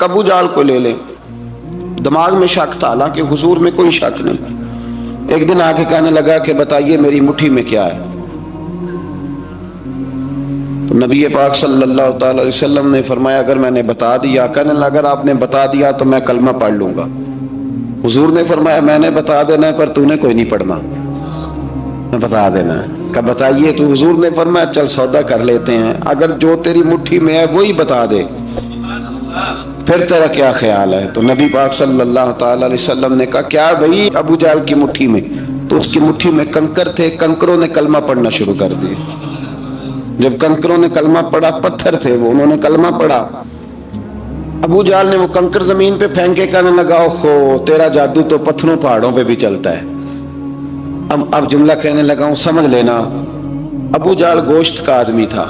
ایک ابو جال کو لے لیں، دماغ میں شک تھا، حالانکہ حضور میں کوئی شک نہیں۔ ایک دن آ کے کہنے لگا کہ بتائیے میری مٹھی میں کیا ہے؟ تو نبی پاک صلی اللہ تعالی علیہ وسلم نے فرمایا اگر میں نے بتا دیا، کہنے لگا اگر آپ نے بتا دیا تو میں کلمہ پڑھ لوں گا۔ حضور نے فرمایا میں نے بتا دینا ہے پر تو نے کوئی نہیں پڑھنا، میں بتا دینا ہے۔ کہ بتائیے، تو حضور نے فرمایا چل سودا کر لیتے ہیں، اگر جو تیری مٹھی میں ہے وہی بتا دے پھر تیرا کیا خیال ہے؟ تو نبی پاک صلی اللہ تعالی علیہ وسلم نے کہا کیا بھائی ابو جہل کی مٹھی میں؟ تو اس کی مٹھی میں کنکر تھے، کنکروں نے کلمہ پڑھنا شروع کر دیا۔ جب کنکروں نے کلمہ پڑھا، پتھر تھے وہ، انہوں نے کلمہ پڑھا، ابو جہل نے وہ کنکر زمین پہ پھینکے، کہنے لگا اوہو تیرا جادو تو پتھروں پہاڑوں پہ بھی چلتا ہے۔ اب جملہ کہنے لگا ہوں سمجھ لینا، ابو جہل گوشت کا آدمی تھا،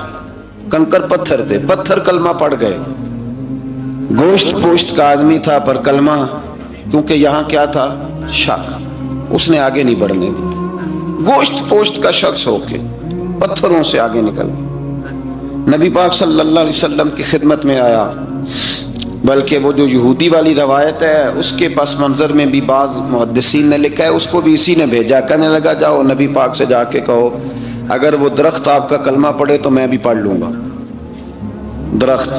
کنکر پتھر تھے، پتھر کلمہ پڑھ گئے۔ گوشت پوشت کا آدمی تھا پر کلمہ، کیونکہ یہاں کیا تھا؟ شک، اس نے آگے نہیں بڑھنے دی۔ گوشت پوشت کا شخص ہو کے پتھروں سے آگے نکل نبی پاک صلی اللہ علیہ وسلم کی خدمت میں آیا۔ بلکہ وہ جو یہودی والی روایت ہے اس کے پس منظر میں بھی بعض محدثین نے لکھا ہے، اس کو بھی اسی نے بھیجا، کہنے لگا جاؤ نبی پاک سے جا کے کہو اگر وہ درخت آپ کا کلمہ پڑھے تو میں بھی پڑھ لوں گا۔ درخت،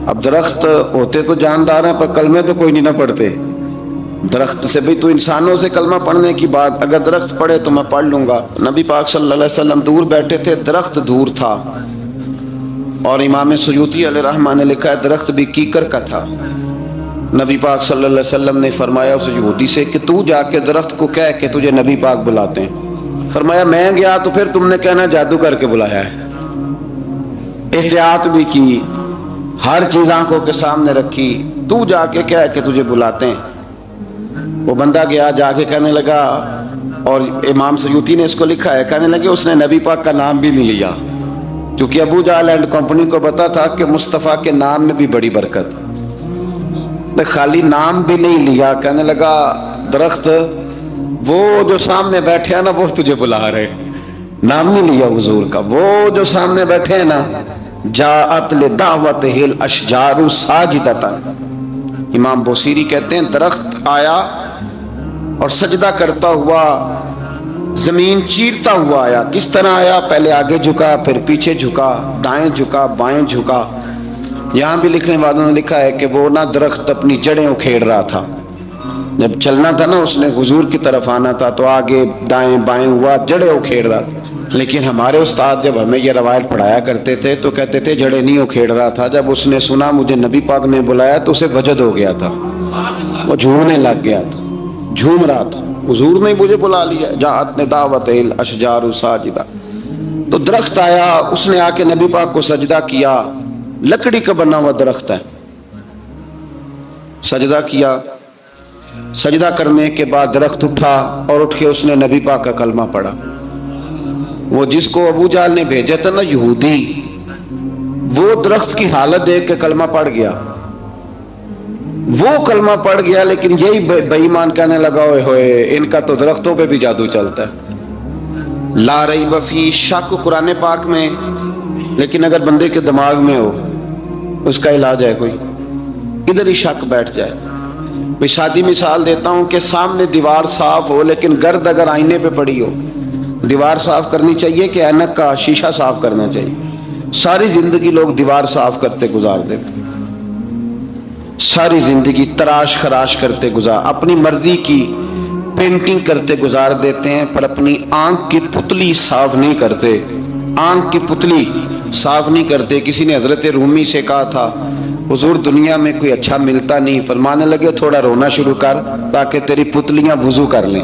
اب درخت ہوتے تو جاندار ہیں پر کلمے تو کوئی نہیں نہ پڑھتے۔ درخت سے بھی تو انسانوں سے کلمہ پڑھنے کی بات، اگر درخت پڑھے تو میں پڑھ لوں گا۔ نبی پاک صلی اللہ علیہ وسلم دور بیٹھے تھے، درخت دور تھا، اور امام سیوطی علیہ رحمہ نے لکھا ہے درخت بھی کیکر کا تھا۔ نبی پاک صلی اللہ علیہ وسلم نے فرمایا اس یہودی سے کہ تو جا کے درخت کو کہہ کہ تجھے نبی پاک بلاتے ہیں۔ فرمایا میں گیا تو پھر تم نے کہنا جادو کر کے بلایا ہے۔ احتیاط بھی کی، ہر چیز آنکھوں کے سامنے رکھی، تو جا کے کہہ کہ تجھے بلاتے ہیں۔ وہ بندہ گیا، جا کے کہنے لگا، اور امام سیوطی نے اس کو لکھا ہے، کہنے لگے اس نے نبی پاک کا نام بھی نہیں لیا، کیونکہ ابو جہل اینڈ کمپنی کو پتا تھا کہ مصطفیٰ کے نام میں بھی بڑی برکت، خالی نام بھی نہیں لیا۔ کہنے لگا درخت وہ جو سامنے بیٹھے ہیں نا وہ تجھے بلا رہے، نام نہیں لیا حضور کا، وہ جو سامنے بیٹھے ہیں نا، جاءت لدعوتہ الاشجار ساجدۃ، امام بوصیری کہتے ہیں درخت آیا اور سجدہ کرتا ہوا، زمین چیرتا ہوا آیا۔ کس طرح آیا؟ پہلے آگے جھکا، پھر پیچھے جھکا، دائیں جھکا، بائیں جھکا۔ یہاں بھی لکھنے والوں نے لکھا ہے کہ وہ نہ درخت اپنی جڑیں اکھیڑ رہا تھا، جب چلنا تھا نا اس نے حضور کی طرف آنا تھا تو آگے دائیں بائیں ہوا، جڑیں اکھیڑ رہا تھا۔ لیکن ہمارے استاد جب ہمیں یہ روایت پڑھایا کرتے تھے تو کہتے تھے جڑیں نہیں اکھیڑ رہا تھا، جب اس نے سنا مجھے نبی پاک نے بلایا تو اسے وجد ہو گیا تھا، وہ جھومنے لگ گیا تھا، جھوم رہا تھا، حضور نے مجھے بلا لیا، جاءت لدعوتہ الاشجار ساجدہ۔ تو درخت آیا، اس نے آ کے نبی پاک کو سجدہ کیا، لکڑی کا بنا ہوا درخت ہے، سجدہ کیا۔ سجدہ کرنے کے بعد درخت اٹھا اور اٹھ کے اس نے نبی پاک کا کلمہ پڑھا۔ وہ جس کو ابو جہل نے بھیجا تھا نا یہودی، وہ درخت کی حالت دیکھ کے کلمہ پڑھ گیا، وہ کلمہ پڑھ گیا، لیکن یہی بے ایمان کہنے لگا اوئے ہوئے ان کا تو درختوں پہ بھی جادو چلتا ہے۔ لا ریب فی، شک قرآن پاک میں، لیکن اگر بندے کے دماغ میں ہو اس کا علاج ہے کوئی، ادھر ہی شک بیٹھ جائے۔ میں شادی مثال دیتا ہوں کہ سامنے دیوار صاف ہو لیکن گرد اگر آئینے پہ پڑی ہو، دیوار صاف کرنی چاہیے کہ اینک کا شیشہ صاف کرنا چاہیے؟ ساری زندگی لوگ دیوار صاف کرتے گزار دیتے، ساری زندگی تراش خراش کرتے گزار، اپنی مرضی کی پینٹنگ کرتے گزار دیتے ہیں، پر اپنی آنکھ کی پتلی صاف نہیں کرتے، آنکھ کی پتلی صاف نہیں کرتے۔ کسی نے حضرت رومی سے کہا تھا حضور دنیا میں کوئی اچھا ملتا نہیں، فرمانے لگے تھوڑا رونا شروع کر تاکہ تیری پتلیاں وضو کر لیں،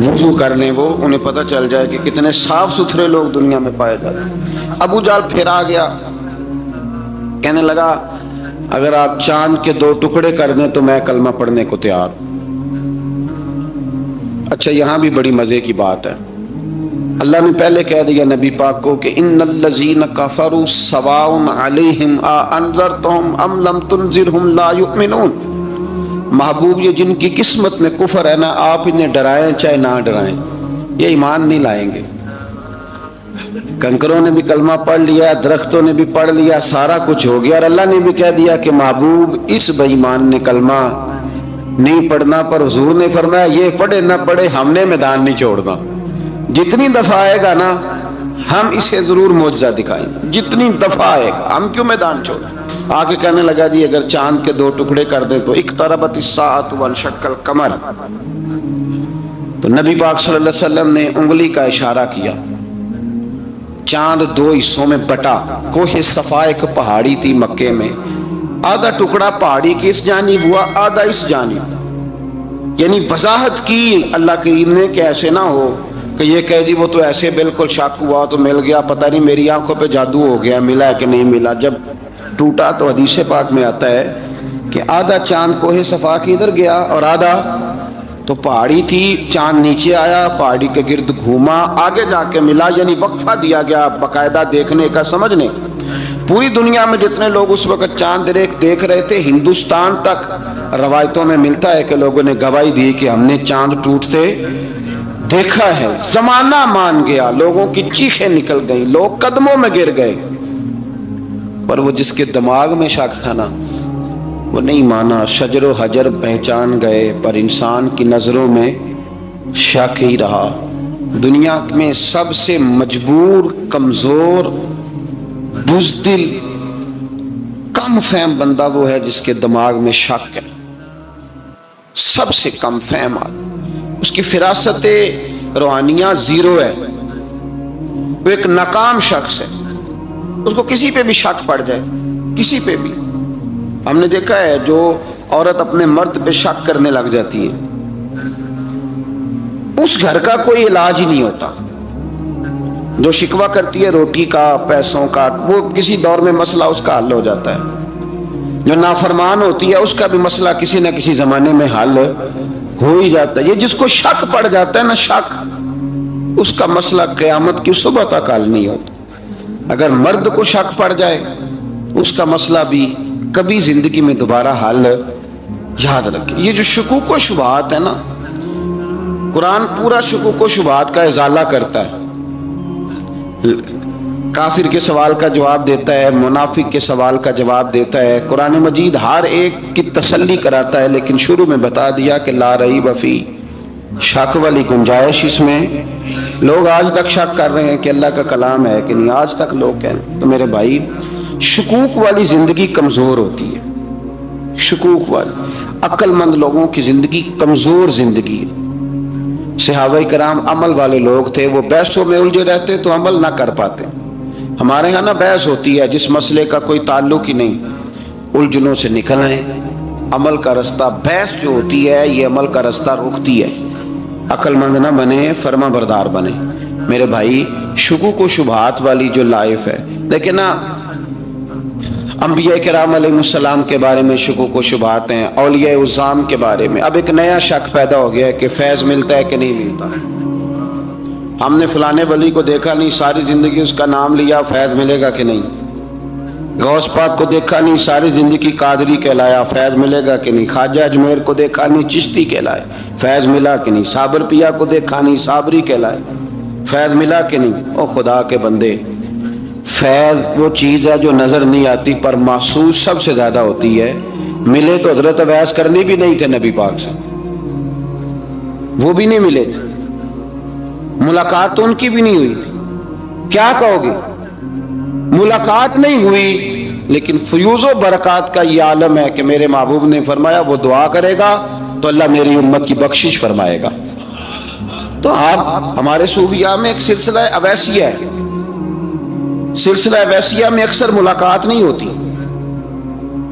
وضو کر لیں، وہ انہیں پتہ چل جائے کہ کتنے صاف ستھرے لوگ دنیا میں پائے جاتے ہیں۔ ابو جہل پھر آ گیا، کہنے لگا اگر آپ چاند کے 2 ٹکڑے کر دیں تو میں کلمہ پڑھنے کو تیار۔ اچھا یہاں بھی بڑی مزے کی بات ہے، اللہ نے پہلے کہہ دیا نبی پاک کو کہ ان الذین کفروا سواء علیہم انذرتہم ام لم تنذرہم لا یؤمنون۔ محبوب یہ جن کی قسمت میں کفر ہے نا، آپ انہیں ڈرائیں چاہے نہ ڈرائیں، یہ ایمان نہیں لائیں گے۔ कंकरों ने भी कलमा पढ़ लिया, दरख्तों ने भी पढ़ लिया, सारा कुछ हो गया, और अल्लाह ने भी कह दिया कि महबूब इस बेईमान ने कलमा नहीं पढ़ना, पर हुजूर ने फरमाया ये पढ़े ना पढ़े हमने मैदान नहीं छोड़ना। जितनी दफा आएगा ना हम इसे जरूर मौजज़ा दिखाएंगे, जितनी दफा आएगा हम क्यों मैदान छोड़। आगे कहने लगा जी अगर चांद के 2 टुकड़े कर दे तो इक़्तरबतिस्साअतु वंशक्कल कमर। तो नबी पाक सल्लल्लाहु अलैहि वसल्लम ने उंगली का इशारा किया, चांद 2 हिस्सों में बटा। कोहे सफा एक पहाड़ी थी मक्के में, आधा टुकड़ा पहाड़ी की इस जानिब हुआ, आधा इस जानिब। यानी वजाहत की अल्लाह करीम ने कि ऐसे ना हो कि ये कह दी वो तो ऐसे बिल्कुल शक हुआ तो मिल गया, पता नहीं मेरी आंखों पे जादू हो गया, मिला है कि नहीं मिला। जब टूटा तो हदीस पाक में आता है कि आधा चांद कोहे सफा के इधर गया और आधा तो पहाड़ी थी, चांद नीचे आया, पहाड़ी के गिर्द घूमा, आगे जाके मिला। यानी वक्फा दिया गया बाकायदा देखने का, समझने। पूरी दुनिया में जितने लोग उस वक्त चांद देख रहे थे, हिंदुस्तान तक रवायतों में मिलता है कि लोगों ने गवाही दी कि हमने चांद टूटते देखा है। जमाना मान गया, लोगों की चीखें निकल गई, लोग कदमों में गिर गए। पर वो जिसके दिमाग में शक था ना वो नहीं माना। शजरो हजर पहचान गए पर इंसान की नजरों में शक ही रहा। दुनिया में सबसे मजबूर, कमजोर, बुज़दिल, कम फहम बंदा वो है जिसके दिमाग में शक है। सबसे कम फहम आदमी, उसकी फिरासत रूहानिया जीरो है, वो एक नाकाम शख्स है। उसको किसी पे भी शक पड़ जाए, किसी पे भी। हमने देखा है जो औरत अपने मर्द पे शक करने लग जाती है उस घर का कोई इलाज ही नहीं होता। जो शिकवा करती है रोटी का, पैसों का, वो किसी दौर में मसला उसका हल हो जाता है। जो नाफरमान होती है उसका भी मसला किसी न किसी जमाने में हल हो ही जाता है। ये जिसको शक पड़ जाता है ना, शक, उसका मसला क़यामत की सुबह तक हल नहीं होता। अगर मर्द को शक पड़ जाए उसका मसला भी कभी जिंदगी में दोबारा हल, याद रखें। ये जो शुकूक व शुबहात है ना, कुरान पूरा शुकूक व शुबहात का इजाला करता है। काफिर के सवाल का जवाब देता है, मुनाफिक के सवाल का जवाब देता है। कुरान मजीद हर एक की तसल्ली कराता है, लेकिन शुरू में बता दिया कि ला रईब फी, शक वाली गुंजाइश इसमें। लोग आज तक शक कर रहे हैं कि अल्लाह का कलाम है कि नहीं, आज तक लोग कहें। तो मेरे भाई, शुकूक वाली जिंदगी कमजोर होती है। शुकूक वाली, अक्लमंद लोगों की जिंदगी कमजोर जिंदगी है। सहाबा कराम अमल वाले लोग थे, वो बहसों में उलझे रहते तो अमल ना कर पाते। हमारे यहाँ ना बहस होती है जिस मसले का कोई ताल्लुक ही नहीं, उलझनों से निकल आए। अमल का रास्ता, बहस जो होती है ये अमल का रास्ता रोकती है। अक्लमंद ना बने, फर्मा बरदार बने। मेरे भाई, शुकूक व शुबहात वाली जो लाइफ है, लेकिन ना अंबिया किराम अलैहिस्सलाम के बारे में शुकूक व शुबहात हैं, औलिया उज़्ज़ाम के बारे में। अब एक नया शक पैदा हो गया है कि फैज़ मिलता है कि नहीं मिलता। हमने फलाने वली को देखा नहीं, सारी जिंदगी उसका नाम लिया, फैज़ मिलेगा कि नहीं। गौस पाक को देखा नहीं, सारी जिंदगी कादरी कहलाया, फैज़ मिलेगा कि नहीं। ख्वाजा अजमेर को देखा नहीं, चिश्ती कहलाए, फैज़ मिला कि नहीं। साबर पिया को देखा नहीं, साबरी कहलाए, फैज़ मिला कि नहीं। ओ खुदा के बंदे, फैज़ वो चीज़ है जो नज़र नहीं आती पर महसूस सबसे ज़्यादा होती है। मिले तो हज़रत अवैस करनी भी नहीं थे नबी पाक से, वो भी नहीं मिले थे, मुलाकात तो उनकी भी नहीं हुई थी। क्या कहोगे, मुलाकात नहीं हुई, लेकिन फ्यूज़ो बरक़ात का ये आलम है कि मेरे महबूब ने फरमाया वो दुआ करेगा तो अल्लाह मेरी उम्मत की बख्शिश फरमाएगा। तो आप, हमारे सूफिया में एक सिलसिला अवैसिया है। सिलसिला वैसिया में अक्सर मुलाकात नहीं होती,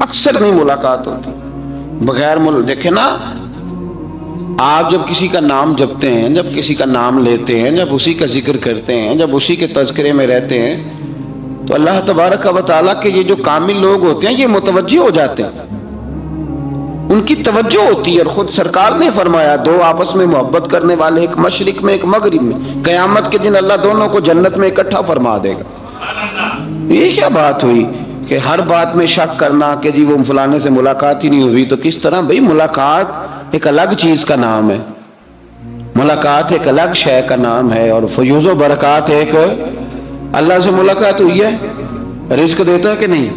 अक्सर नहीं मुलाकात होती बगैर देखे ना। आप जब किसी का नाम जपते हैं, जब किसी का नाम लेते हैं, जब उसी का जिक्र करते हैं, जब उसी के तज़किरे में रहते हैं, तो अल्लाह तबारक व तआला के ये जो कामिल लोग होते हैं ये मुतवज्जो हो जाते हैं, उनकी तवज्जो होती है। और खुद सरकार ने फरमाया, दो आपस में मोहब्बत करने वाले, एक मशरिक में एक मगरिब में, क़यामत के दिन अल्लाह दोनों को जन्नत में इकट्ठा फरमा देगा। ये क्या बात हुई कि हर बात में शक करना कि जी वो फलाने से मुलाकात ही नहीं हुई। तो किस तरह भाई, मुलाकात एक अलग चीज का नाम है, मुलाकात एक अलग शय का नाम है, और फयूज़ व बरक़ात एक اللہ سے ملاقات ہوئی ہے؟ رزق دیتا ہے کہ نہیں؟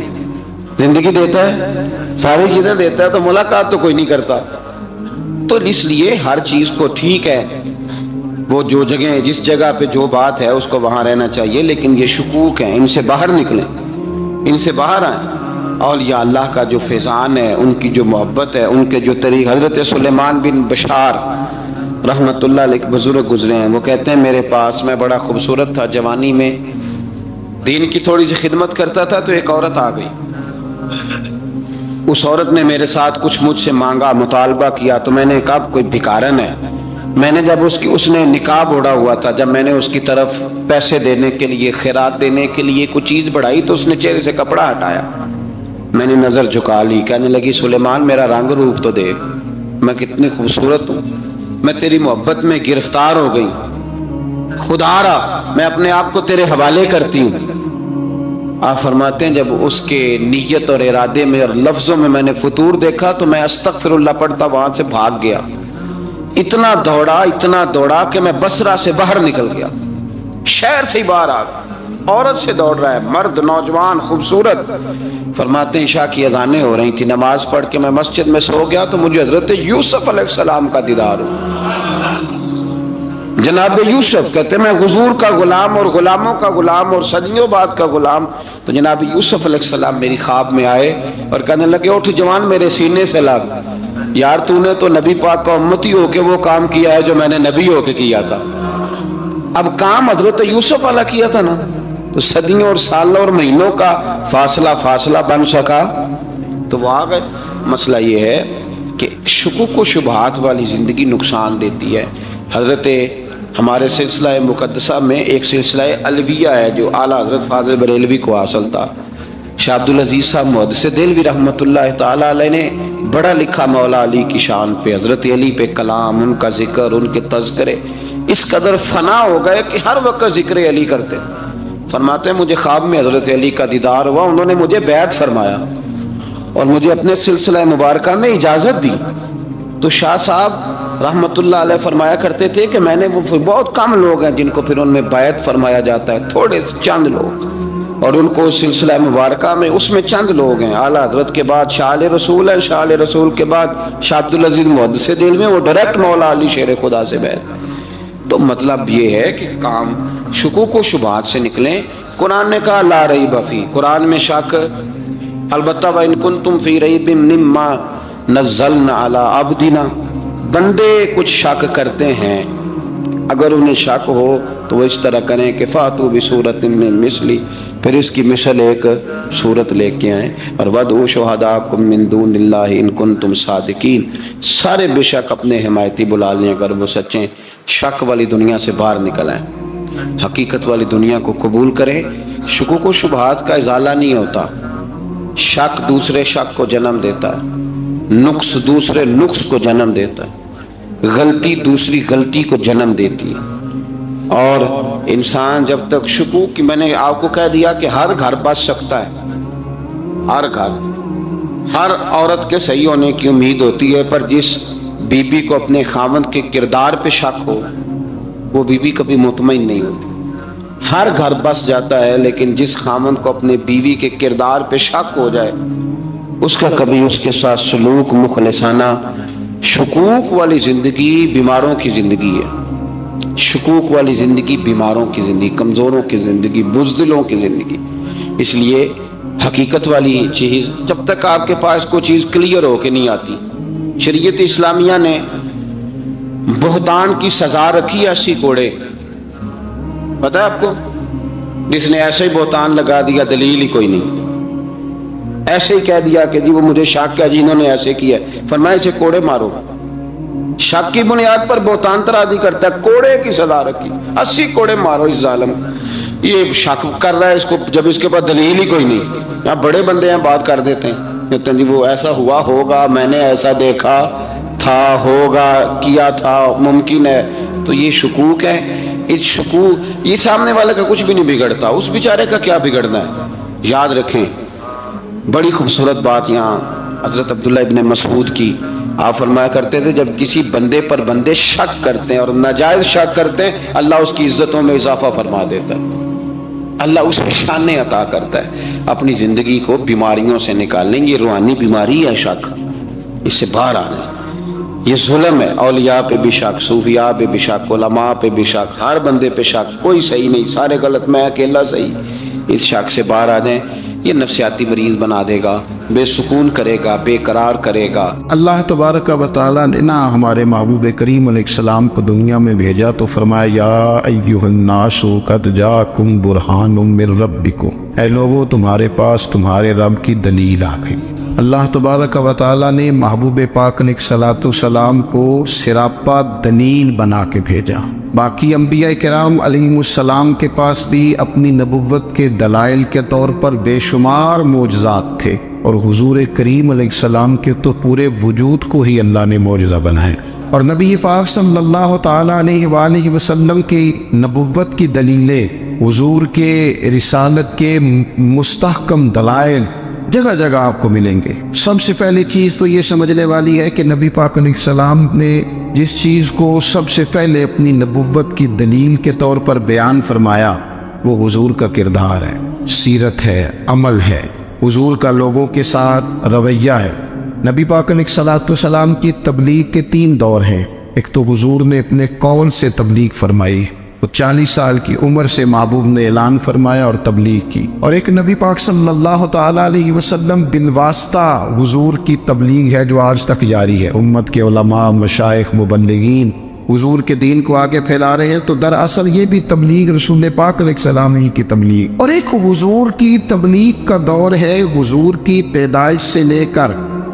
زندگی دیتا ہے، ساری چیزیں دیتا ہے، تو ملاقات تو کوئی نہیں کرتا۔ تو اس لیے ہر چیز کو ٹھیک ہے، وہ جو جگہ جس جگہ پہ جو بات ہے اس کو وہاں رہنا چاہیے، لیکن یہ شکوک ہیں، ان سے باہر نکلیں، ان سے باہر آئیں۔ اولیاء اللہ کا جو فیضان ہے، ان کی جو محبت ہے، ان کے جو طریق، حضرت سلیمان بن بشار رحمت اللہ علیہ بزرگ گزرے ہیں، وہ کہتے ہیں میرے پاس، میں بڑا خوبصورت تھا جوانی میں، دین کی تھوڑی سی خدمت کرتا تھا، تو ایک عورت آ گئی، اس عورت نے میرے ساتھ کچھ مجھ سے مانگا، مطالبہ کیا، تو میں نے کہا کوئی بھکارن ہے۔ میں نے جب اس نے نقاب اوڑھا ہوا تھا، جب میں نے اس کی طرف پیسے دینے کے لیے، خیرات دینے کے لیے کوئی چیز بڑھائی، تو اس نے چہرے سے کپڑا ہٹایا، میں نے نظر جھکا لی، کہنے لگی سلیمان میرا رنگ روپ تو دیکھ، میں کتنی خوبصورت ہوں، میں تیری محبت میں گرفتار ہو گئی، خدا را میں اپنے آپ کو تیرے حوالے کرتی ہوں۔ آپ فرماتے ہیں جب اس کے نیت اور ارادے میں اور لفظوں میں میں نے فطور دیکھا، تو میں استغفر اللہ پڑھتا وہاں سے بھاگ گیا، اتنا دوڑا کہ میں بصرہ سے باہر نکل گیا، شہر سے ہی باہر آ گیا، عورت سے دوڑ رہا ہے، مرد نوجوان خوبصورت۔ فرماتے ہیں عشاء کی اذانیں ہو رہی تھی، نماز پڑھ کے میں مسجد میں سو گیا، تو مجھے حضرت یوسف علیہ السلام کا دیدار ہوا۔ جناب یوسف کہتے ہیں میں حضور کا غلام اور غلاموں کا غلام اور صدیوں بعد کا غلام، تو جناب یوسف علیہ السلام میری خواب میں آئے اور کہنے لگے اٹھ جوان میرے سینے سے لگ، یار تو نے تو نبی پاک کا امتی ہو کے وہ کام کیا ہے جو میں نے نبی ہو کے کیا تھا۔ اب کام حضرت یوسف والا کیا تھا نا، تو صدیوں اور سالوں اور مہینوں کا فاصلہ بن سکا، تو وہ آ گئے۔ مسئلہ یہ ہے کہ شکوک و شبہات والی زندگی نقصان دیتی ہے۔ حضرت ہمارے سلسلہ مقدسہ میں ایک سلسلہ علویہ ہے جو اعلیٰ حضرت فاضل بریلوی کو حاصل تھا، شاہ عبدالعزیز صاحب محدث دہلوی رحمۃ اللہ تعالیٰ علیہ نے بڑا لکھا مولا علی کی شان پہ، حضرت علی پہ کلام، ان کا ذکر، ان کے تذکرے اس قدر فنا ہو گئے کہ ہر وقت ذکر علی کرتے۔ فرماتے ہیں مجھے خواب میں حضرت علی کا دیدار ہوا، انہوں نے مجھے بیعت فرمایا اور مجھے اپنے سلسلہ مبارکہ میں اجازت دی۔ تو شاہ صاحب رحمت اللہ علیہ فرمایا کرتے تھے کہ میں نے وہ بہت کم لوگ ہیں جن کو پھر ان میں بیعت فرمایا جاتا ہے، تھوڑے چند لوگ، اور ان کو سلسلہ مبارکہ میں اس میں چند لوگ ہیں۔ اعلیٰ حضرت کے بعد شاہ علیہ رسول ہے، شاہ علیہ رسول کے بعد شاہ عبدالعزیز محدث دہلوی، وہ ڈائریکٹ مولا علی شیر خدا سے بیعت۔ تو مطلب یہ ہے کہ کام شکوک و شبہات سے نکلیں۔ قرآن نے کہا لا ریب فیہ، قرآن میں شک البتہ وَإِن كُنتُمْ فِي رَيْبٍ مِّمَّا نَزَّلْنَا عَلَىٰ عَبْدِنَا، بندے کچھ شک کرتے ہیں، اگر انہیں شک ہو تو وہ اس طرح کریں کہ فَأْتُوا بِسُورَةٍ مِّن مِّثْلِهِ، پھر اس کی مثل ایک صورت لے کے آئیں، اور وَادْعُوا شُهَدَاءَكُم مِّن دُونِ اللَّهِ إِن كُنتُمْ صَادِقِينَ، سارے بے شک اپنے حمایتی بلا لیں اگر وہ سچیں۔ شک والی دنیا سے باہر نکل آئیں، حقیقت والی دنیا کو قبول کریں۔ شکوک و شبہات کا ازالہ نہیں ہوتا، شک دوسرے شک کو جنم دیتا ہے، نقص دوسرے نقص کو جنم دیتا ہے، غلطی دوسری غلطی کو جنم دیتی ہے۔ اور انسان جب تک شکوک کی، میں نے آپ کو کہہ دیا کہ ہر گھر بس سکتا ہے، ہر گھر، ہر عورت کے صحیح ہونے کی امید ہوتی ہے، پر جس بی بی کو اپنے خاوند کے کردار پہ شک ہو وہ بی بی کبھی مطمئن نہیں ہوتی۔ ہر گھر بس جاتا ہے، لیکن جس خاوند کو اپنے بیوی کے کردار پہ شک ہو جائے اس کا کبھی اس کے ساتھ سلوک مخلصانہ۔ شکوک والی زندگی بیماروں کی زندگی ہے، شکوک والی زندگی بیماروں کی زندگی، کمزوروں کی زندگی، بزدلوں کی زندگی۔ اس لیے حقیقت والی چیز جب تک آپ کے پاس کوئی چیز کلیئر ہو کے نہیں آتی، شریعت اسلامیہ نے بہتان کی سزا رکھی ہے 80 کوڑے، پتہ ہے آپ کو؟ جس نے ایسے ہی بہتان لگا دیا، دلیل ہی کوئی نہیں، ایسے ہی کہہ دیا کہ جی وہ مجھے شک ہے جی انہوں نے ایسے کیا، فرمایا اسے کوڑے مارو۔ شک کی بنیاد پر بہتان ترازی کرتا ہے، کوڑے کی سزا رکھی، 80 کوڑے مارو اس ظالم۔ یہ شک کر رہا ہے اس کو جب اس کے پاس دلیل ہی کوئی نہیں۔ یہاں بڑے بندے ہیں بات کر دیتے ہیں، کہتے ہیں جی وہ ایسا ہوا ہوگا، میں نے ایسا دیکھا تھا، ہوگا، کیا تھا، ممکن ہے۔ تو یہ شکوک ہے۔ اس شکوک، یہ سامنے والے کا کچھ بھی نہیں بگڑتا، اس بیچارے کا کیا بگڑنا ہے۔ یاد رکھیں بڑی خوبصورت بات یہاں حضرت عبداللہ ابن مسعود کی، آپ فرمایا کرتے تھے جب کسی بندے پر بندے شک کرتے ہیں اور ناجائز شک کرتے ہیں، اللہ اس کی عزتوں میں اضافہ فرما دیتا ہے۔ اللہ اسے شانیں عطا کرتا ہے اپنی زندگی کو بیماریوں سے نکالنے. یہ روحانی بیماری ہے شک، اس سے باہر آنا. یہ ظلم ہے، اولیاء پہ بھی شک، صوفیاء پہ بھی شک، علماء پہ بھی شک، ہر بندے پہ شک، کوئی صحیح نہیں، سارے غلط، میں اکیلا صحیح. اس شک سے باہر آ جائیں. یہ نفسیاتی مریض بنا دے گا، بے سکون کرے گا، بے قرار کرے گا. اللہ تبارک و تعالیٰ نے نا ہمارے محبوب کریم علیہ السلام کو دنیا میں بھیجا تو فرمایا یا ایھا الناس قد جاءکم برہان من ربکم، اے لوگو تمہارے پاس تمہارے رب کی دلیل آ گئی. اللہ تبارک و تعالیٰ نے محبوب پاک علیہ الصلوۃ والسلام کو سراپا دلیل بنا کے بھیجا. باقی انبیاء کرام علیہم السلام کے پاس بھی اپنی نبوت کے دلائل کے طور پر بے شمار معجزات تھے، اور حضور کریم علیہ السلام کے تو پورے وجود کو ہی اللہ نے معجزہ بنایا. اور نبی پاک صلی اللہ تعالیٰ علیہ وآلہ وسلم کی نبوت کی دلیلیں، حضور کے رسالت کے مستحکم دلائل جگہ جگہ آپ کو ملیں گے. سب سے پہلی چیز تو یہ سمجھنے والی ہے کہ نبی پاک علیہ السلام نے جس چیز کو سب سے پہلے اپنی نبوت کی دلیل کے طور پر بیان فرمایا وہ حضور کا کردار ہے، سیرت ہے، عمل ہے، حضور کا لوگوں کے ساتھ رویہ ہے. نبی پاک علیہ الصلوۃ والسلام کی تبلیغ کے 3 دور ہیں. ایک تو حضور نے اپنے قول سے تبلیغ فرمائی، وہ 40 سال کی عمر سے محبوب نے اعلان فرمایا اور تبلیغ کی. اور ایک نبی پاک صلی اللہ تعالیٰ علیہ وسلم بالواسطہ حضور کی تبلیغ ہے جو آج تک جاری ہے. امت کے علماء، مشائخ، مبلغین حضور کے دین کو آگے پھیلا رہے ہیں، تو دراصل یہ بھی تبلیغ رسول پاک علیہ السلام ہی کی تبلیغ. اور ایک حضور کی تبلیغ کا دور ہے حضور کی پیدائش سے لے کر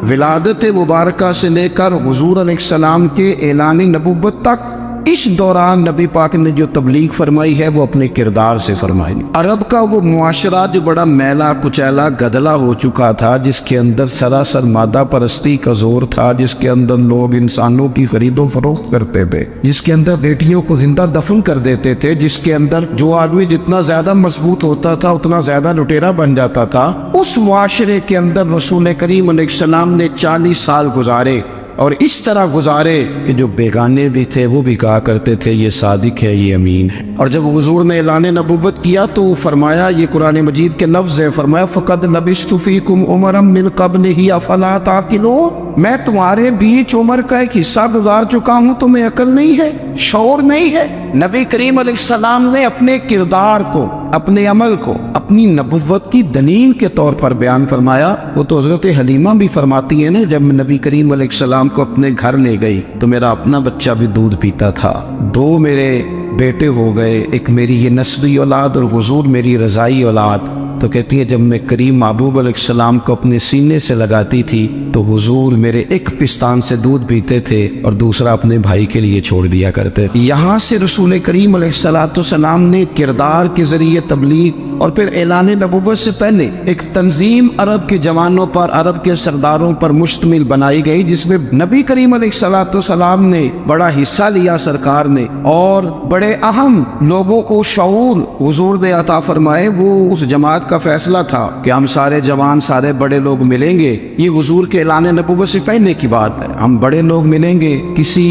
ولادت مبارکہ سے لے کر حضور علیہ السلام کے اعلان نبوت تک. اس دوران نبی پاک نے جو تبلیغ فرمائی ہے وہ اپنے کردار سے فرمائی. عرب کا وہ معاشرہ جو بڑا میلا کچیلا گدلا ہو چکا تھا، جس کے اندر سراسر مادہ پرستی کا زور تھا، جس کے اندر لوگ انسانوں کی خرید و فروخت کرتے تھے، جس کے اندر بیٹیوں کو زندہ دفن کر دیتے تھے، جس کے اندر جو آدمی جتنا زیادہ مضبوط ہوتا تھا اتنا زیادہ لٹیرا بن جاتا تھا، اس معاشرے کے اندر رسول کریم علیہ السلام نے 40 سال گزارے. اور اس طرح گزارے کہ جو بیگانے بھی تھے وہ بھی کہا کرتے تھے یہ صادق ہے، یہ امین ہے. اور جب حضور نے اعلان نبوت کیا تو فرمایا، یہ قرآن مجید کے لفظ ہے، فرمایا فَقَدْ لَبِثْتُ فِيكُمْ عُمَرًا مِّن قَبْلِهِ أَفَلَا تَعْقِلُونَ، میں تمہارے بیچ عمر کا ایک حصہ گزار چکا ہوں، تمہیں عقل نہیں ہے، شعور نہیں ہے. نبی کریم علیہ السلام نے اپنے کردار کو، اپنے عمل کو اپنی نبوت کی دلیل کے طور پر بیان فرمایا. وہ تو حضرت حلیمہ بھی فرماتی ہیں نا، جب نبی کریم علیہ السلام کو اپنے گھر لے گئی تو میرا اپنا بچہ بھی دودھ پیتا تھا، 2 میرے بیٹے ہو گئے، ایک میری یہ نسبی اولاد اور حضور میری رضائی اولاد. تو کہتی ہے جب میں کریم محبوب علیہ السلام کو اپنے سینے سے لگاتی تھی تو حضور میرے ایک پستان سے دودھ پیتے تھے اور دوسرا اپنے بھائی کے لیے چھوڑ دیا کرتے. یہاں سے رسول کریم علیہ السلام نے کردار کے ذریعے تبلیغ اور پھر اعلان نبوت سے پہلے ایک تنظیم عرب کے جوانوں پر، عرب کے سرداروں پر مشتمل بنائی گئی، جس میں نبی کریم علیہ السلام نے بڑا حصہ لیا سرکار نے، اور بڑے اہم لوگوں کو شعور حضور نے عطا فرمائے. وہ اس جماعت کا فیصلہ تھا کہ ہم سارے جوان، سارے بڑے لوگ ملیں گے. یہ حضور کے اعلان نبوت سے پہلے کی بات ہے. ہم بڑے لوگ ملیں گے، کسی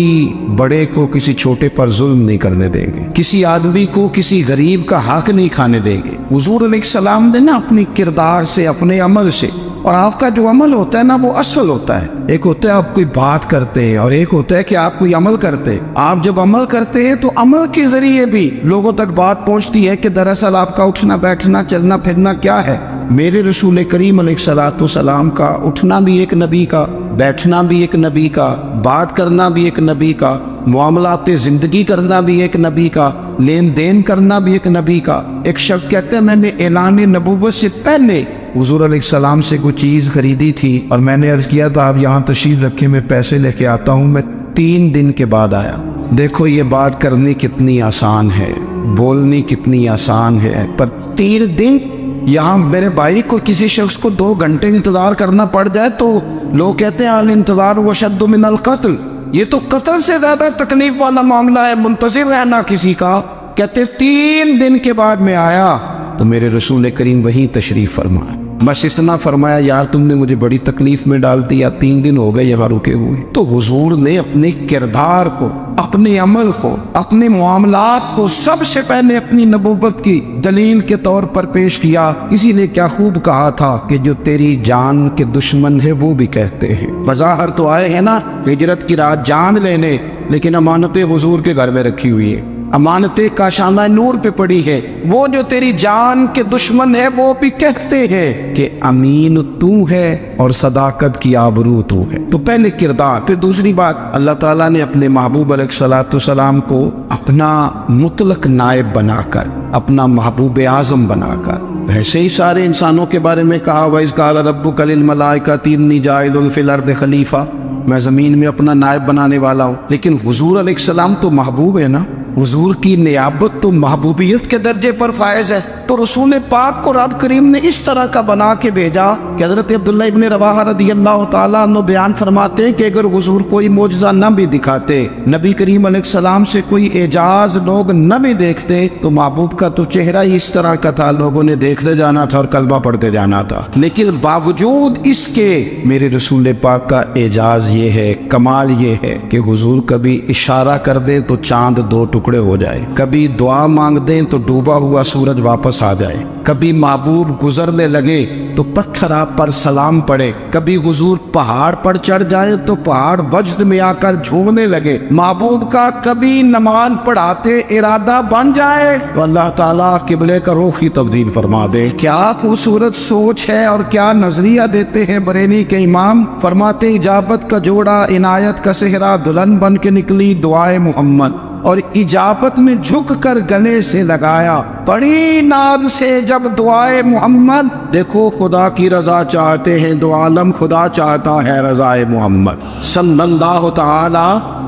بڑے کو کسی چھوٹے پر ظلم نہیں کرنے دیں گے، کسی آدمی کو کسی غریب کا حق نہیں کھانے دیں گے. حضور علیہ السلام نے نا اپنی کردار سے، اپنے عمل سے، اور آپ کا جو عمل ہوتا ہے نا وہ اصل ہوتا ہے. ایک ہوتا ہے آپ کوئی بات کرتے ہیں اور ایک ہوتا ہے کہ آپ کوئی عمل کرتے ہیں. آپ جب عمل کرتے ہیں تو عمل کے ذریعے بھی لوگوں تک بات پہنچتی ہے کہ دراصل آپ کا اٹھنا بیٹھنا چلنا پھرنا کیا ہے. میرے رسول کریم علیہ الصلوۃ والسلام کا اٹھنا بھی ایک نبی کا، بیٹھنا بھی ایک نبی کا، بات کرنا بھی ایک نبی کا، معاملات زندگی کرنا بھی ایک نبی کا، لین دین کرنا بھی ایک نبی کا. ایک شخص کہتے ہیں میں نے اعلان نبوت سے پہلے حضور علیہ السلام سے کوئی چیز خریدی تھی اور میں نے عرض کیا تھا آپ یہاں تشریف رکھے، میں پیسے لے کے آتا ہوں. میں 3 دن کے بعد آیا. دیکھو یہ بات کرنی کتنی آسان ہے، بولنی کتنی آسان ہے، پر 3 دن یہاں میرے بھائی کو کسی شخص کو 2 گھنٹے انتظار کرنا پڑ جائے تو لوگ کہتے ہیں الانتظار وشد من القتل، یہ تو قتل سے زیادہ تکلیف والا معاملہ ہے منتظر رہنا کسی کا. کہتے 3 دن کے بعد میں آیا تو میرے رسول کریم وہیں تشریف فرمائے. बस इतना फरमाया, यार तुमने मुझे बड़ी तकलीफ में डाल दिया, 3 दिन हो गए यहाँ रुके हुए। तो हुजूर ने अपने किरदार को, अपने अमल को, अपने मामलात को सबसे पहले अपनी नबूवत की दलील के तौर पर पेश किया। किसी ने क्या खूब कहा था कि जो तेरी जान के दुश्मन है वो भी कहते हैं, बज़ाहिर तो आए हैं ना हिजरत की रात जान लेने, लेकिन अमानतें हुजूर के घर में रखी हुई है, अमानतें काशाना नूर पे पड़ी है। वो जो तेरी जान के दुश्मन है वो भी कहते हैं कि अमीन तू है और सदाकत की आबरू तू है। तो पहले किरदार। फिर दूसरी बात, अल्लाह ताला ने अपने महबूब अलैहिस्सलाम को अपना मुतलक नायब बनाकर, अपना महबूब आज़म बनाकर, वैसे ही सारे इंसानों के बारे में कहा, वइज़ क़ाल रब्बुका लिल मलाइकति इन्नी जाइलुन फिल अर्दि खलीफा, मैं ज़मीन में अपना नायब बनाने वाला हूँ। लेकिन हुजूर अलैहिस्सलाम तो महबूब है ना, हुजूर की नियाबत तो महबूबियत के दर्जे पर फायज है। तो रसूल पाक को रब करीम ने इस तरह का बना के भेजा कि हज़रत अब्दुल्ला इब्न रवाहा रज़ियल्लाहु ताला अन्हु बयान फरमाते हैं कि अगर हुजूर कोई मौजज़ा न भी दिखाते, नबी करीम अलैहिस्सलाम से कोई एजाज लोग न भी देखते, तो महबूब का तो चेहरा ही इस तरह का था, लोगों ने देखते जाना था और कलमा पढ़ते जाना था। लेकिन बावजूद इसके मेरे रसूल पाक का एजाज ये है, कमाल ये है कि हुजूर कभी इशारा कर दे तो चांद 2 टुकड़े हो जाए, कभी दुआ मांग दें तो डूबा हुआ सूरज वापस आ जाए, कभी महबूब गुजरने लगे तो पत्थर आप पर सलाम पड़े, कभी हुजूर पहाड़ पर चढ़ जाए तो पहाड़ वज्द में आकर झूमने लगे, महबूब का कभी नमाज पढ़ाते इरादा बन जाए तो अल्लाह ताला किबले का रुख ही तब्दील फरमा दे। क्या खूबसूरत सोच है और क्या नजरिया देते हैं बरेली के इमाम। फरमाते इजाबत का जोड़ा, इनायत का सेहरा, दुल्हन बन के निकली दुआए मोहम्मद, और इजाबत में झुक कर गले से लगाया, बड़ी नाज से जब दुआए मोहम्मद। देखो खुदा की रजा चाहते हैं, दो आलम खुदा चाहता है रजाए मोहम्मद सल्लल्लाहु ताला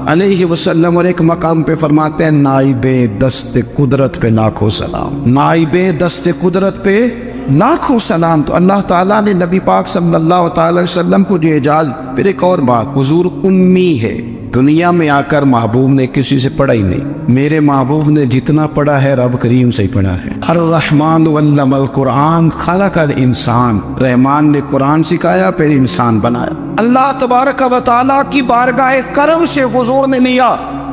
अलैहि वसल्लम। और एक मकाम पे फरमाते हैं, नाइबे दस्ते कुदरत पे लाखों सलाम, नाइबे दस्ते कुदरत पे लाखों सलाम। तो अल्लाह ताला ने नबी पाक सल्लल्लाहु अलैहि वसल्लम को जो एजाज। फिर एक और बात, हुजूर उम्मी है, दुनिया में आकर महबूब ने किसी से पढ़ा ही नहीं। मेरे महबूब ने जितना पढ़ा है रब करीम से ही पढ़ा है। अर्रहमान वल्लमल कुरान खलकल इंसान, रहमान ने कुरान सिखाया फिर इंसान बनाया। अल्लाह तबारक व तआला की बारगाह करम से हुजूर ने लिया।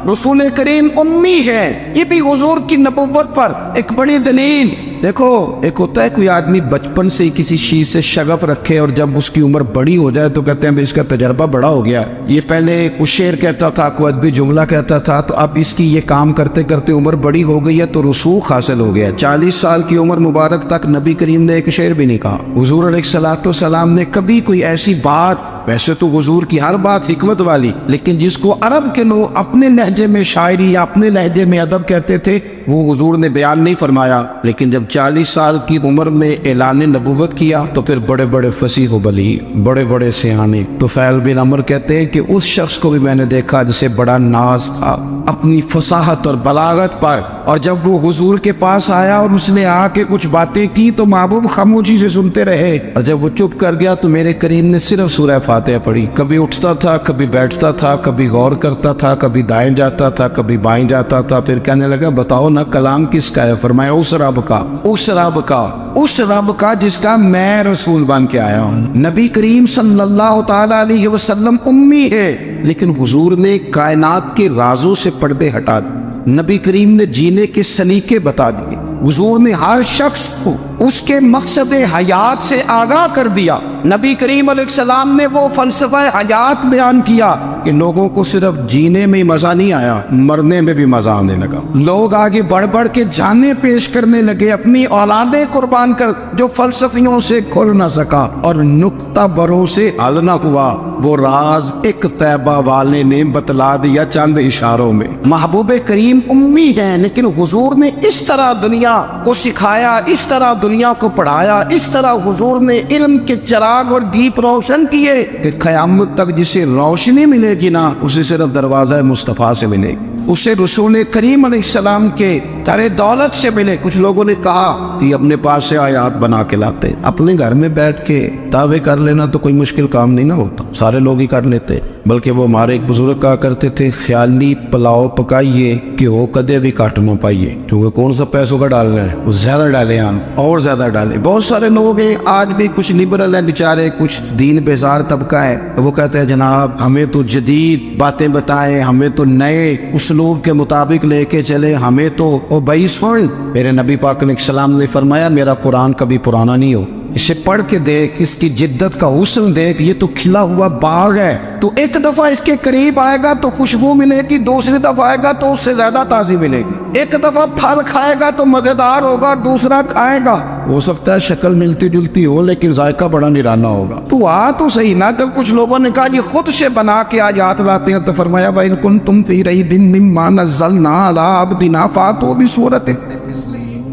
रसूल करीम उम्मी है, ये भी हुजूर की नबुव्वत पर एक बड़ी दलील। देखो, एक होता है कोई आदमी बचपन से ही किसी चीज से शगफ रखे और जब उसकी उम्र बड़ी हो जाए तो कहते हैं इसका तजर्बा बड़ा हो गया। ये पहले कुछ शेर कहता था, कोई अदबी जुमला कहता था, तो अब इसकी ये काम करते करते उम्र बड़ी हो गई है तो रसूख हासिल हो गया। 40 साल की उम्र मुबारक तक नबी करीम ने एक शेर भी नहीं कहा। हुजूर अलैहिस्सलातु वस्सलाम ने कभी कोई ऐसी बात, वैसे तो हुजूर की हर बात हिकमत वाली, लेकिन जिसको अरब के लोग अपने लहजे में शायरी या अपने लहजे में अदब कहते थे, वो हुजूर ने बयान नहीं फरमाया। लेकिन जब 40 साल की उम्र में ऐलान नबुव्वत किया तो फिर बड़े बड़े फसीह व बलीग, बड़े बड़े सियाने तुफैल बिन अमर कहते हैं कि उस शख्स को भी मैंने देखा जिसे बड़ा नाज था अपनी फसाहत और बलागत पर, और जब वो हुजूर के पास आया और उसने आके कुछ बातें की तो महबूब खामोशी से सुनते रहे, और जब वो चुप कर गया तो मेरे करीम ने सिर्फ सूरह फातिहा पढ़ी। कभी उठता था, कभी बैठता था, कभी गौर करता था, कभी दाएं जाता था, कभी बाएं जाता था। फिर कहने लगा बताओ ना कलाम किसका है। फरमाया उस रब का, उस रब का, उस रब का जिसका मैं रसूल बन के आया हूँ। नबी करीम सल्लल्लाहु ताला अलैहि वसल्लम उम्मी है, लेकिन हुजूर ने कायनात के राजों से पर्दे हटा दिए। नबी करीम ने जीने के सलीके बता दिए। हुजूर ने हर शख्स को उसके मकसद हयात से आगाह कर दिया। नबी करीम अलैहिस्सलाम ने वो फलसफा हयात बयान किया कि लोगों को सिर्फ जीने में मजा नहीं आया, मरने में भी मजा आने लगा। लोग आगे बढ़ बढ़ के जाने पेश करने लगे, अपनी औलादें कुर्बान कर, जो फलसफियों से खुल न सका और नुक्ता बरों से हल न हुआ, वो राज एक तैबा वाले ने बतला दिया चंद इशारों में। महबूब करीम उम्मी है, लेकिन हुजूर ने इस तरह दुनिया को सिखाया, इस तरह दुनिया को पढ़ाया, इस तरह हुजूर ने इल्म के चिराग और दीप रोशन किए कि क़यामत तक जिसे रोशनी मिलेगी ना, उसे सिर्फ दरवाज़ा मुस्तफ़ा से मिलेगी, उसे रसूल करीम अलैहिस्सलाम के तरे दौलत से मिले। कुछ लोगों ने कहा कि अपने पास से आयात बना के लाते, अपने घर में बैठ के दावे कर लेना तो कोई मुश्किल काम नहीं ना होता, सारे लोग ही कर लेते। बल्कि वो हमारे एक बुजुर्ग कहा करते थे, ख्याली पुलाव पकाइए कि वो कदे भी काट ना पाइए, क्योंकि कौन सा पैसों का डालना है, वो ज्यादा डाले हम और ज्यादा डाले। बहुत सारे लोग हैं आज भी, कुछ लिबरल हैं बेचारे, कुछ दीन बेजार तबका है, वो कहते हैं जनाब हमें तो जदीद बातें बताएं, हमें तो नए उसलूब के मुताबिक लेके चले, हमें तो ओ भाई सुन, मेरे नबी पाक अलैहिस्सलाम ने फरमाया मेरा कुरान कभी पुराना नहीं हो, इसे पढ़ के देख, इसकी जिद्दत का हुस्न देख, ये तो खिला हुआ बाग है। तो एक दफा इसके करीब आएगा तो खुशबू मिलेगी, दूसरी दफा आएगा तो उससे ज्यादा ताजी मिलेगी, एक दफा फल खाएगा तो मजेदार होगा, दूसरा खाएगा हो सकता है शक्ल मिलती जुलती हो लेकिन जायका बड़ा निराला होगा। तो आ तो सही ना। जब कुछ लोगों ने कहा ये खुद से बना के आयात लाते हैं तो फरमाया भाई कुन तुम फी रईबिन मिम्मा नज़्ज़लना अला अब्दिना फातू बिसूरतिन,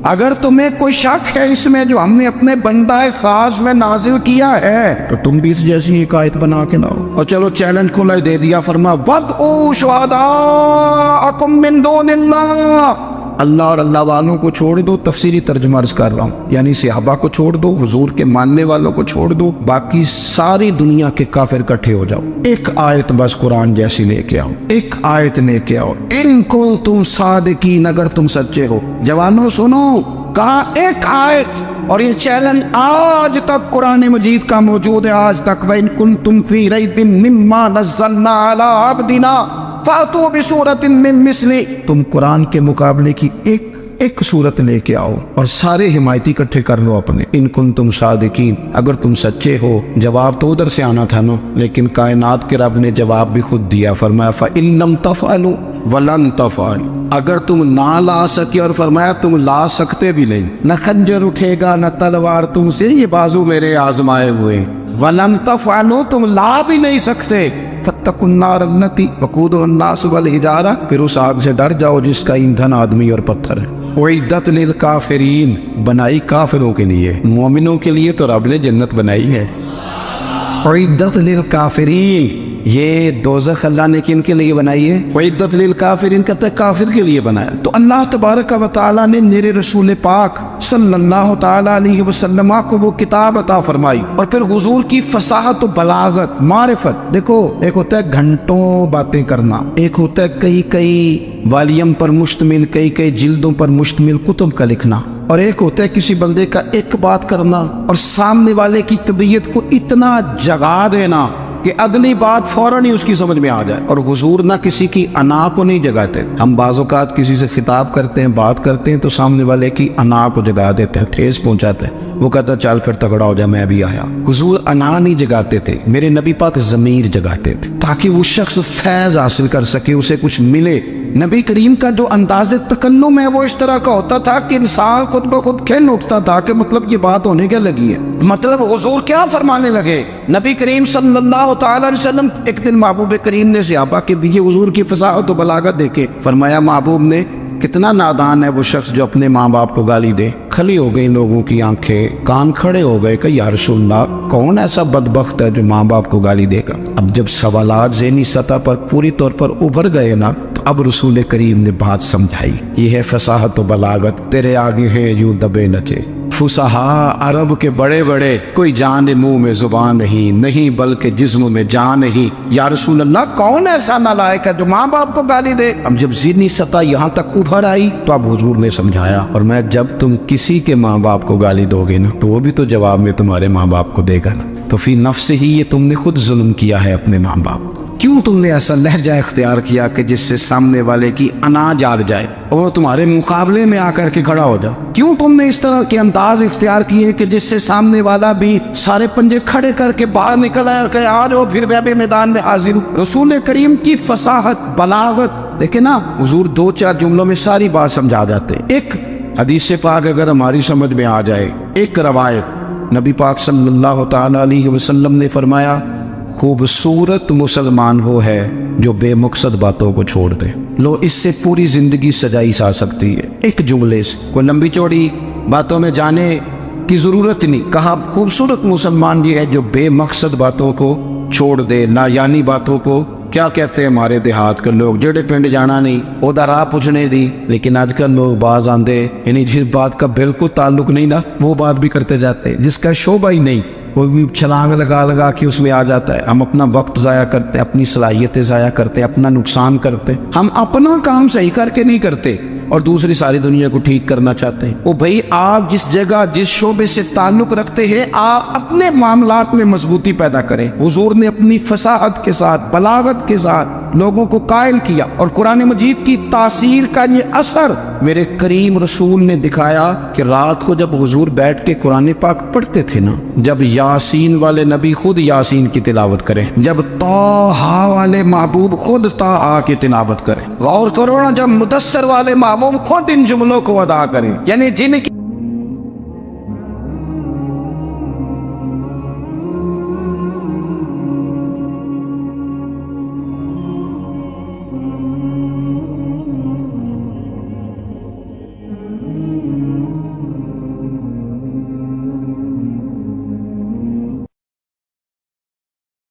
अगर तुम्हें कोई शक है इसमें जो हमने अपने बंदा खास में नाजिल किया है तो तुम भी इस जैसी एक आयत बना के लाओ। और चलो चैलेंज खुला दे दिया, फरमा वदउ शुहदाअकुम मिन दूनिल्लाह, अल्लाह और अल्लाह वालों को छोड़ दो, तफसीरी तर्जुमा अर्ज कर रहा हूँ, यानी सहाबा को छोड़ दो, हुजूर के मानने वालों को छोड़ दो, बाकी सारी दुनिया के काफिर इकट्ठे हो जाओ, एक आयत बस कुरान जैसी लेके आओ, एक आयत लेके आओ, इन कुंतुम सादिकीन, अगर तुम सच्चे हो। जवानों सुनो, कहा एक आयत, और ये चैलेंज आज तक कुरान मजीद का मौजूद है, आज तक। व इन कुंतुम फी रैबिन मिम्मा नज़्ज़लना अला अब्दिना फातू बिसूरतिन मिन मिस्ली, तुम कुरान के मुकाबले की एक सूरत लेके आओ और सारे हिमायती इकट्ठे कर लो अपने। इन कुंतुम सादिकीन, अगर तुम सच्चे हो। जवाब तो उधर से आना था ना, लेकिन कायनात के रब ने जवाब भी खुद दिया, फरमाया फ़इन लम तफ़अलू वलन तफ़अलू, अगर तुम ना ला सके, और फरमाया तुम ला सकते भी नहीं, न खंजर उठेगा न तलवार तुमसे, ये बाजू मेरे आजमाए हुए, वलन तफ़अलू, तुम ला भी नहीं सकते, फत्तकुन्नार अल्लती वक़ूदुहा अन्नास वल हिजारा, फिर उस आग से डर जाओ जिसका ईंधन आदमी और पत्थर है। उइद्दत लिल काफिरीन, बनाई काफिरों के लिए, मोमिनों के लिए तो रब ने जन्नत बनाई है। उइद्दत लिल काफिरीन, ये दोज़ख अल्लाह ने किन के लिए बनाई है? उइद्दत लिल काफिरीन, कहते हैं काफिर के लिए बनाया। तो अल्लाह तबारक व तआला ने मेरे रसूल पाक सल्लल्लाहु तआला अलैहि वसल्लम को वो किताब अता फरमाई, और फिर हुजूर की फसाहत व बलागत, मारिफत। देखो, एक होता है घंटों बातें करना, एक होता है कई वालियम पर मुश्तमिल, कई जिल्दों पर मुश्तमिल कुतुब का लिखना, और एक होता है किसी बंदे का एक बात करना और सामने वाले की तबीयत को इतना जगा देना कि अगली बात फौरन ही उसकी समझ में आ जाए। और हुजूर ना किसी की अना को नहीं जगाते। हम बाज़-औक़ात किसी से खिताब करते हैं, बात करते हैं, तो सामने वाले की अना को जगा देते हैं, ठेस पहुंचाते हैं, वो कहता चल कर तगड़ा हो जा, मैं भी आया। हुजूर अना नहीं जगाते थे, मेरे नबी पाक ज़मीर जगाते थे, ताकि वो शख्स फैज़ हासिल कर सके, उसे कुछ मिले। नबी करीम का जो अंदाज़ तकल्लुम है वो इस तरह का होता था कि इंसान खुद ब खुद खिल उठता था कि मतलब ये बात होने क्या लगी है, मतलब हुजूर क्या फरमाने लगे। नबी करीम सल्लल्लाहु तआला अलैहि वसल्लम, एक दिन महबूब करीम ने सहाबा के दिए हुजूर की फसाहत और बलागत देखे, फरमाया महबूब ने, कितना नादान है वो शख्स जो अपने माँ बाप को गाली दे। खली हो गई लोगों की आंखें, कान खड़े हो गए कि या रसूलल्लाह, कौन ऐसा बदबख्त है जो माँ बाप को गाली देगा। अब जब सवालात ज़हनी सतह पर पूरी तौर पर उभर गए ना, तो अब रसूल करीम ने बात समझाई। ये है फसाहत व बलागत, तेरे आगे है यूं दबे नचे फुसहा अरब के बड़े बड़े, कोई जान मुंह में जुबान नहीं बल्कि जिस्म में जान नहीं। या रसूल अल्लाह, कौन ऐसा नालायक है जो माँ बाप को गाली दे। अब जब ज़हनी सतह यहाँ तक उभर आई तो अब हुजूर ने समझाया, और मैं जब तुम किसी के माँ बाप को गाली दोगे ना, तो वो भी तो जवाब में तुम्हारे माँ बाप को देगा ना। तो फिर नफ्स ही ये तुमने खुद जुल्म किया है अपने माँ बाप। क्यों तुमने ऐसा लहजा इख्तियार किया कि जिससे सामने वाले की अना जाग जाए और तुम्हारे मुकाबले में आकर के खड़ा हो जाए? क्यों तुमने इस तरह के अंदाज इख्तियार किए कि जिससे सामने वाला भी सारे पंजे खड़े करके बाहर निकल आया कि आ जाओ फिर मैं भी मैदान में हाजिर हूँ। रसूल करीम की फसाहत बलागत देखे ना, हुजूर 2-4 जुमलों में सारी बात समझा जाते हैं। एक हदीस से पाक अगर हमारी समझ में आ जाए, एक रवायत, नबी पाक सल्लल्लाहु तआला अलैहि वसल्लम ने फरमाया, खूबसूरत मुसलमान वो है जो बेमकसद बातों को छोड़ दे। लो, इससे पूरी जिंदगी सजाई जा सकती है एक जुमले से। कोई लंबी चौड़ी बातों में जाने की जरूरत नहीं। कहा खूबसूरत मुसलमान ये है जो बेमकसद बातों को छोड़ दे, लायानी बातों को। क्या कहते हैं हमारे देहात के लोग, जेड़े पिंड जाना नहीं ओदा राह पूछने दी। लेकिन आजकल लोग बाज आंदे, यानी जिस बात का बिल्कुल ताल्लुक नहीं ना, वो बात भी करते जाते, जिसका शोभा ही नहीं। کوئی بھی چھلانگ لگا لگا کے اس میں آ جاتا ہے. ہم اپنا وقت ضائع کرتے ہیں, اپنی صلاحیتیں ضائع کرتے ہیں, اپنا نقصان کرتے ہیں. ہم اپنا کام صحیح کر کے نہیں کرتے اور دوسری ساری دنیا کو ٹھیک کرنا چاہتے ہیں. وہ بھائی آپ جس جگہ جس شعبے سے تعلق رکھتے ہیں آپ اپنے معاملات میں مضبوطی پیدا کریں. حضور نے اپنی فصاحت کے ساتھ, بلاغت کے ساتھ لوگوں کو قائل کیا, اور قرآن مجید کی تاثیر کا یہ اثر میرے کریم رسول نے دکھایا کہ رات کو جب حضور بیٹھ کے قرآن پاک پڑھتے تھے نا, جب یاسین والے نبی خود یاسین کی تلاوت کریں, جب طٰہٰ والے محبوب خود طٰہٰ کی تلاوت کریں, غور کرو نا, جب مدثر والے محبوب خود ان جملوں کو ادا کریں, یعنی جن کی